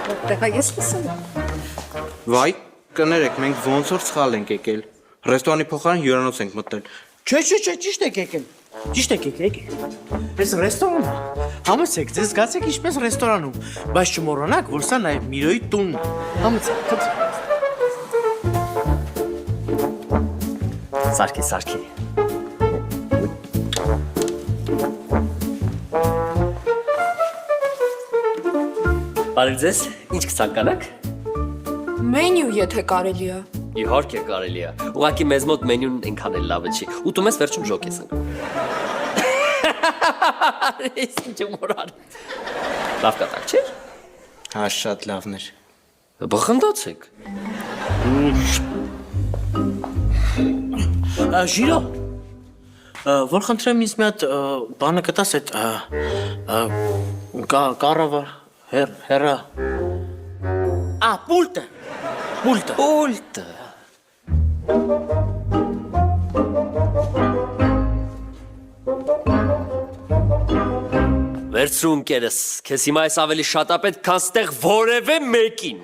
Տեղա ես լսում։ Վայ, կներեք, մենք ոնց որ սխալ ենք եկել։ Ռեստորանի փոխարեն հյուրանոց ենք մտնել։ Չէ, ճիշտ եք եկել։ Ճիշտ եք եկել։ Այս ռեստորանը համեցեք, ձեզ զգացեք ինչպես ռեստորանում, բայց չմոռանաք, որ սա նաև Միրոյի տունն է։ Համեցեք, խնդրեմ։ Սարքի։ Բարև ձեզ, ինչ կցանկանաք։ Մենյու, եթե կարելի է։ Իհարկե կարելի է։ Ուղղակի մեզ մոտ մենյուն այնքան էլ լավը չի։ Ուտում ես վերջում ժոկ ես ընկնում։ Ես ինչ մորան։ Լավ կատակ չէ՞։ Հա, շատ լավներ։ Բխնդացեք։ Ժիրո, որ խնդրեմ ինձ մի հատ բանը կտաս այդ կարավը հերա։ Պուլտը։ Վերցրու ընկերս, քեզ հիմա այս ավելի շատ է պետք, քան ստեղ որևէ մեկին։